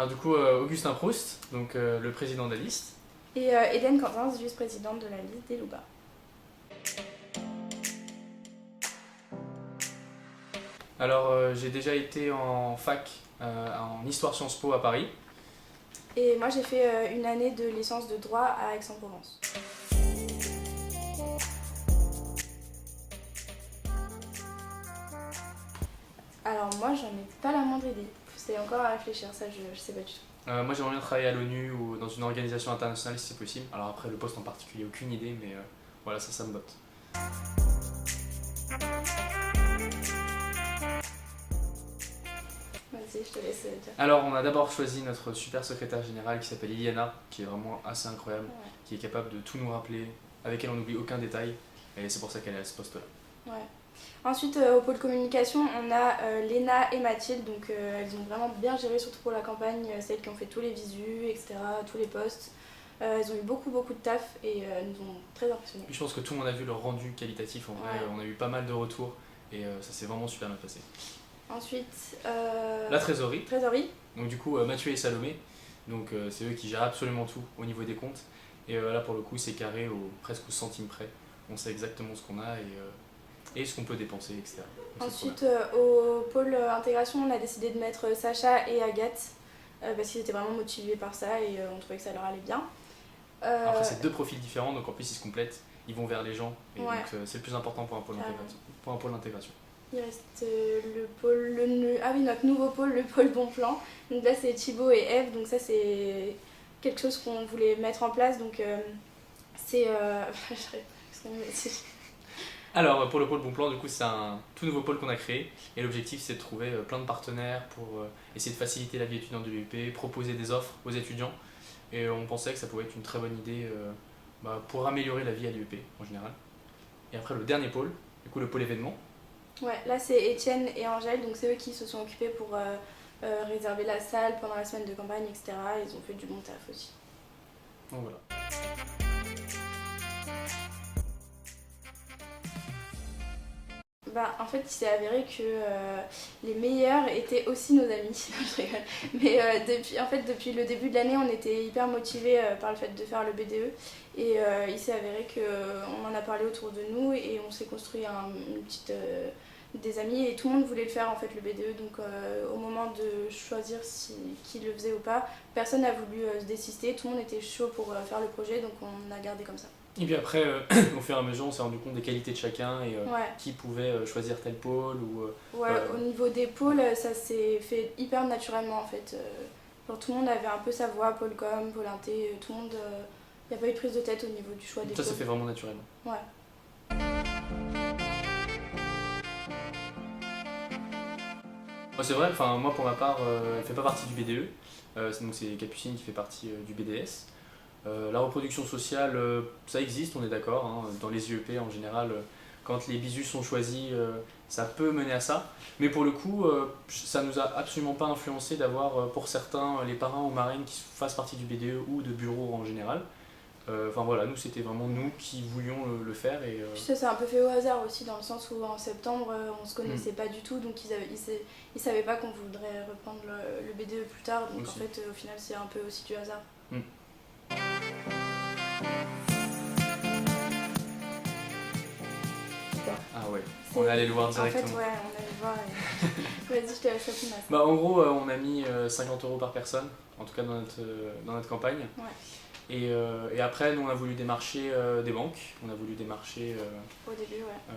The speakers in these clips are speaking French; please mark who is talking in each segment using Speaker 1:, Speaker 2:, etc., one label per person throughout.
Speaker 1: Alors du coup, Augustin Proust, donc le président de la liste.
Speaker 2: Et Hélène Quentin, vice-présidente de la liste des Louba.
Speaker 1: Alors j'ai déjà été en fac en histoire Sciences Po à Paris.
Speaker 2: Et moi j'ai fait une année de licence de droit à Aix-en-Provence. Alors moi j'en ai pas la moindre idée. C'est encore à réfléchir, ça je sais pas du tout.
Speaker 1: Moi j'aimerais bien travailler à l'ONU ou dans une organisation internationale si c'est possible. Alors après le poste en particulier, aucune idée, mais voilà, ça me botte.
Speaker 2: Vas-y, je te laisse dire.
Speaker 1: Alors on a d'abord choisi notre super secrétaire générale qui s'appelle Iliana, qui est vraiment assez incroyable,
Speaker 2: Ouais.
Speaker 1: qui est capable de tout nous rappeler, avec elle on n'oublie aucun détail, et c'est pour ça qu'elle est à ce poste-là.
Speaker 2: Ouais. Ensuite, au pôle communication, on a Léna et Mathilde, donc elles ont vraiment bien géré, surtout pour la campagne, celles qui ont fait tous les visus, etc., tous les postes. Elles ont eu beaucoup de taf et nous ont très impressionnés.
Speaker 1: Je pense que tout le monde a vu leur rendu qualitatif, en vrai,
Speaker 2: Ouais.
Speaker 1: on a eu pas mal de retours, et ça s'est vraiment super bien passé.
Speaker 2: Ensuite,
Speaker 1: La trésorerie,
Speaker 2: trésorerie.
Speaker 1: donc du coup Mathieu et Salomé, donc c'est eux qui gèrent absolument tout au niveau des comptes, et là pour le coup c'est carré presque au centime près, on sait exactement ce qu'on a et ce qu'on peut dépenser, etc. Donc,
Speaker 2: Ensuite, au pôle intégration, on a décidé de mettre Sacha et Agathe parce qu'ils étaient vraiment motivés par ça et on trouvait que ça leur allait bien.
Speaker 1: Après c'est deux profils différents, donc en plus ils se complètent, ils vont vers les gens, et
Speaker 2: Ouais.
Speaker 1: donc c'est le plus important pour un pôle d'intégration. Pour un pôle d'intégration.
Speaker 2: Il reste notre nouveau pôle, le pôle Bon Plan. Donc là, c'est Thibaut et Eve. Donc ça, c'est quelque chose qu'on voulait mettre en place. Donc c'est...
Speaker 1: Alors pour le pôle Bon Plan, du coup c'est un tout nouveau pôle qu'on a créé, et l'objectif c'est de trouver plein de partenaires pour essayer de faciliter la vie étudiante de l'UEP, proposer des offres aux étudiants, et on pensait que ça pouvait être une très bonne idée pour améliorer la vie à l'UEP en général. Et après le dernier pôle, du coup le pôle événement.
Speaker 2: Ouais, là c'est Étienne et Angèle, donc c'est eux qui se sont occupés pour réserver la salle pendant la semaine de campagne, etc. Ils ont fait du bon taf aussi.
Speaker 1: Donc voilà.
Speaker 2: Bah, en fait, il s'est avéré que les meilleurs étaient aussi nos amis. Je rigole. Mais depuis le début de l'année, on était hyper motivés par le fait de faire le BDE. Et il s'est avéré qu'on en a parlé autour de nous et on s'est construit une petite, des amis. Et tout le monde voulait le faire, en fait, le BDE. Donc au moment de choisir qui le faisait ou pas, personne n'a voulu se désister. Tout le monde était chaud pour faire le projet, donc on a gardé comme ça.
Speaker 1: Et puis après, au fur et à mesure, on s'est rendu compte des qualités de chacun et
Speaker 2: Ouais.
Speaker 1: qui pouvait choisir tel pôle ou.
Speaker 2: Ouais, au niveau des pôles, ça s'est fait hyper naturellement en fait. Genre, tout le monde avait un peu sa voix, pôle com, pôle inté, tout le monde. Il n'y a pas eu de prise de tête au niveau du choix des
Speaker 1: Ça
Speaker 2: pôles.
Speaker 1: s'est fait vraiment naturellement.
Speaker 2: Ouais.
Speaker 1: C'est vrai, moi pour ma part, elle fait pas partie du BDE, donc c'est Capucine qui fait partie du BDS. La reproduction sociale, ça existe, on est d'accord, hein, dans les IEP en général, quand les bisus sont choisis, ça peut mener à ça. Mais pour le coup, ça nous a absolument pas influencé d'avoir pour certains les parrains ou marraines qui fassent partie du BDE ou de bureau en général. Enfin voilà, nous c'était vraiment nous qui voulions le faire.
Speaker 2: Puis ça s'est un peu fait au hasard aussi, dans le sens où en septembre, on se connaissait pas du tout, donc ils savaient pas qu'on voudrait reprendre le BDE plus tard, donc
Speaker 1: aussi.
Speaker 2: en fait, au final, c'est un peu aussi du hasard.
Speaker 1: Ah ouais, on est allé le voir directement.
Speaker 2: En fait, ouais, on allait le voir et... Vas-y, je te laisse répondre à ça.
Speaker 1: Bah, en gros, on a mis 50 € par personne, en tout cas dans notre campagne.
Speaker 2: Ouais.
Speaker 1: Et après, nous on a voulu démarcher des banques, on a voulu démarcher
Speaker 2: Au début, ouais.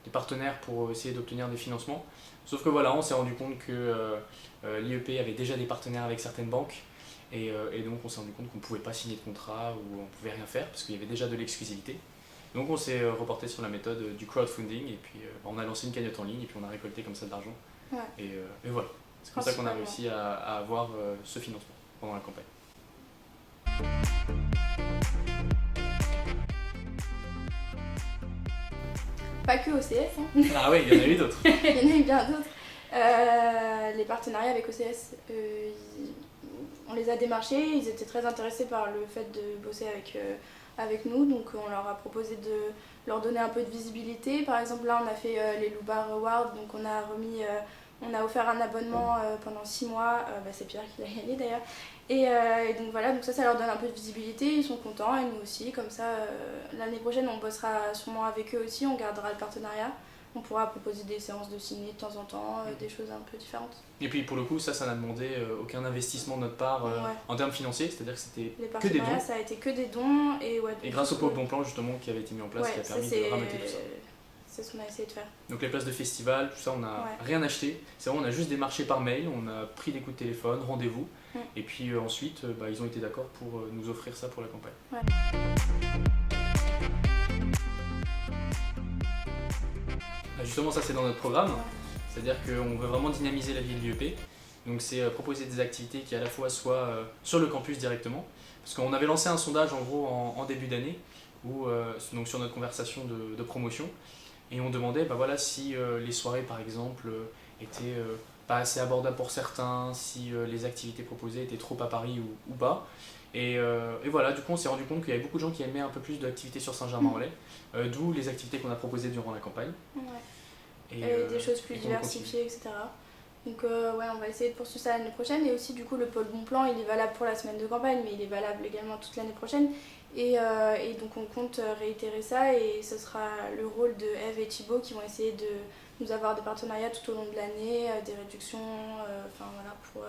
Speaker 1: des partenaires pour essayer d'obtenir des financements. Sauf que voilà, on s'est rendu compte que l'IEP avait déjà des partenaires avec certaines banques, et donc on s'est rendu compte qu'on ne pouvait pas signer de contrat ou on ne pouvait rien faire parce qu'il y avait déjà de l'exclusivité. Donc on s'est reporté sur la méthode du crowdfunding, et puis on a lancé une cagnotte en ligne et puis on a récolté comme ça de l'argent.
Speaker 2: Ouais.
Speaker 1: Et voilà, c'est comme ça qu'on a réussi à avoir ce financement pendant la campagne.
Speaker 2: Pas que OCS, hein.
Speaker 1: Ah oui, il y en a eu d'autres.
Speaker 2: Il y en a eu bien d'autres. Les partenariats avec OCS, on les a démarchés, ils étaient très intéressés par le fait de bosser avec nous, donc on leur a proposé de leur donner un peu de visibilité. Par exemple, là on a fait les Louba Awards, donc on On a offert un abonnement pendant 6 mois, c'est Pierre qui l'a gagné d'ailleurs. Et donc voilà, donc ça leur donne un peu de visibilité, ils sont contents et nous aussi. Comme ça, l'année prochaine, on bossera sûrement avec eux aussi, on gardera le partenariat. On pourra proposer des séances de ciné de temps en temps, des choses un peu différentes.
Speaker 1: Et puis pour le coup, ça n'a demandé aucun investissement de notre part en termes financiers, c'est-à-dire que c'était que des dons.
Speaker 2: Ça a été que des dons. Et
Speaker 1: grâce au Pôle Bon Plan justement qui avait été mis en place, qui a permis de rameter tout ça.
Speaker 2: C'est ce qu'on a essayé de faire.
Speaker 1: Donc les places de festival, tout ça, on n'a rien acheté. C'est vrai, on a juste démarché par mail, on a pris des coups de téléphone, rendez-vous. Et puis ensuite, ils ont été d'accord pour nous offrir ça pour la campagne. Justement, ça c'est dans notre programme, c'est-à-dire qu'on veut vraiment dynamiser la vie de l'IEP. Donc c'est proposer des activités qui à la fois soient sur le campus directement, parce qu'on avait lancé un sondage en gros en début d'année, donc sur notre conversation de promotion, et on demandait si les soirées par exemple étaient pas assez abordables pour certains, si les activités proposées étaient trop à Paris ou pas. Et voilà, du coup on s'est rendu compte qu'il y avait beaucoup de gens qui aimaient un peu plus d'activités sur Saint-Germain-en-Laye, d'où les activités qu'on a proposées durant la campagne.
Speaker 2: Et des choses plus diversifiées, etc. Donc on va essayer de poursuivre ça l'année prochaine. Et aussi du coup le pôle Bon Plan, il est valable pour la semaine de campagne, mais il est valable également toute l'année prochaine. Et donc on compte réitérer ça, et ce sera le rôle de Eve et Thibaut qui vont essayer de nous avoir des partenariats tout au long de l'année, des réductions, pour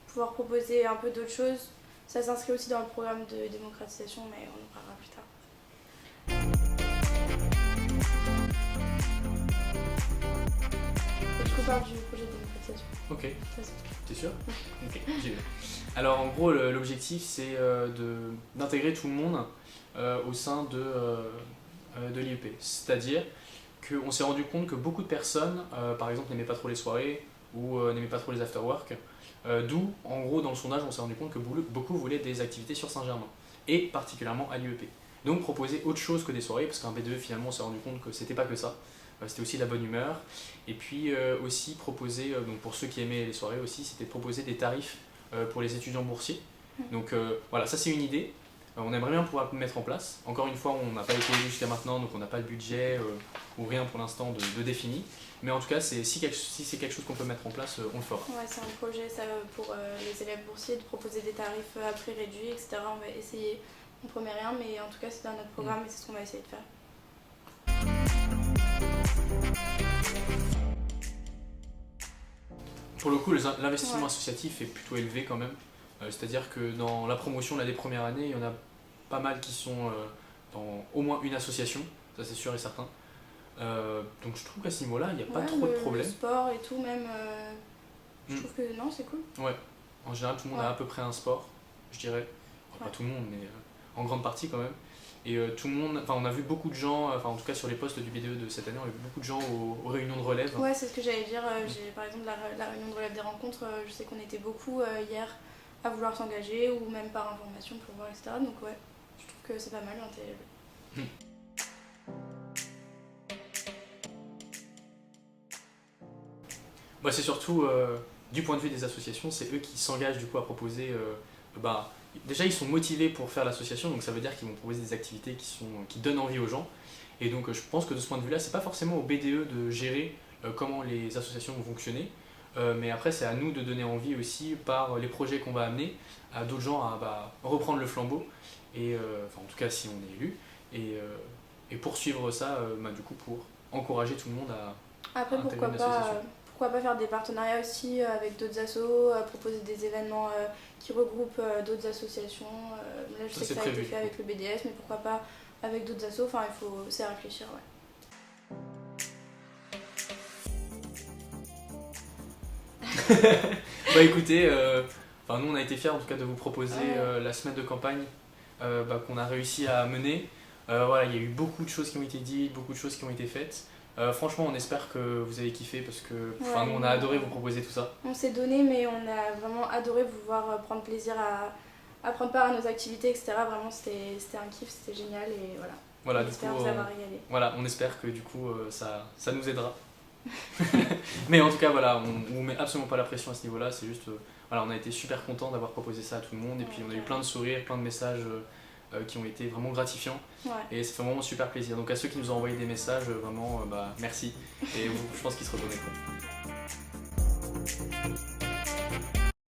Speaker 2: pouvoir proposer un peu d'autres choses. Ça s'inscrit aussi dans le programme de démocratisation, mais on en parlera plus tard. Je parle du projet de démocratisation.
Speaker 1: Ok. T'es sûr? Ok, j'y vais. Alors en gros, l'objectif c'est d'intégrer tout le monde au sein de l'IEP. C'est-à-dire qu'on s'est rendu compte que beaucoup de personnes, par exemple, n'aimaient pas trop les soirées ou n'aimaient pas trop les after-work. D'où, en gros, dans le sondage, on s'est rendu compte que beaucoup voulaient des activités sur Saint-Germain, et particulièrement à l'IEP. Donc proposer autre chose que des soirées, parce qu'un BDE, finalement, on s'est rendu compte que c'était pas que ça. C'était aussi la bonne humeur. Et puis aussi proposer, donc pour ceux qui aimaient les soirées aussi, c'était de proposer des tarifs pour les étudiants boursiers. Donc voilà, ça c'est une idée. On aimerait bien pouvoir le mettre en place. Encore une fois, on n'a pas été élu jusqu'à maintenant, donc on n'a pas le budget ou rien pour l'instant de défini. Mais en tout cas, si c'est quelque chose qu'on peut mettre en place, on le fera.
Speaker 2: Ouais, c'est un projet ça, pour les élèves boursiers de proposer des tarifs à prix réduit, etc. On va essayer. On ne promet rien, mais en tout cas, c'est dans notre programme et c'est ce qu'on va essayer de faire.
Speaker 1: Pour le coup, l'investissement associatif est plutôt élevé quand même. C'est-à-dire que dans la promotion des premières années, il y en a pas mal qui sont dans au moins une association, ça c'est sûr et certain. Donc je trouve qu'à ce niveau-là, il n'y a pas trop de problèmes.
Speaker 2: Le sport et tout, même, je trouve que non, c'est cool.
Speaker 1: Ouais, en général, tout le monde a à peu près un sport, je dirais. Enfin, pas tout le monde, mais en grande partie quand même. Et tout le monde, on a vu beaucoup de gens, en tout cas sur les postes du BDE de cette année, on a vu beaucoup de gens aux réunions de relève.
Speaker 2: Ouais, c'est ce que j'allais dire. Par exemple, la réunion de relève des rencontres, je sais qu'on était beaucoup hier à vouloir s'engager, ou même par information pour voir, etc. Donc ouais, je trouve que c'est pas mal, hein,
Speaker 1: C'est surtout, du point de vue des associations, c'est eux qui s'engagent du coup à proposer. Déjà, ils sont motivés pour faire l'association, donc ça veut dire qu'ils vont proposer des activités qui donnent envie aux gens. Et donc je pense que de ce point de vue-là, c'est pas forcément au BDE de gérer comment les associations vont fonctionner. Mais après, c'est à nous de donner envie aussi par les projets qu'on va amener à d'autres gens à reprendre le flambeau, et en tout cas si on est élu, et poursuivre ça du coup pour encourager tout le monde à
Speaker 2: Après, pourquoi pas faire des partenariats aussi avec d'autres assos, proposer des événements qui regroupent d'autres associations. Là, je sais que ça a été fait avec le BDS, mais pourquoi pas avec d'autres assos, c'est à réfléchir,
Speaker 1: Écoutez, nous on a été fiers en tout cas de vous proposer la semaine de campagne qu'on a réussi à mener. Il y a eu beaucoup de choses qui ont été dites, beaucoup de choses qui ont été faites. Franchement, on espère que vous avez kiffé, parce que nous on a adoré vous proposer tout ça.
Speaker 2: On s'est donné, mais on a vraiment adoré vous voir prendre plaisir à prendre part à nos activités, etc. Vraiment, c'était un kiff, c'était génial, et voilà.
Speaker 1: Voilà,
Speaker 2: on espère vous avoir régalé.
Speaker 1: Voilà, on espère que du coup ça nous aidera. Mais en tout cas, on ne met absolument pas la pression à ce niveau-là, c'est juste, on a été super contents d'avoir proposé ça à tout le monde, et puis on a eu plein de sourires, plein de messages qui ont été vraiment gratifiants, et ça fait vraiment super plaisir. Donc à ceux qui nous ont envoyé des messages, vraiment merci, et je pense qu'ils se reconnaîtront.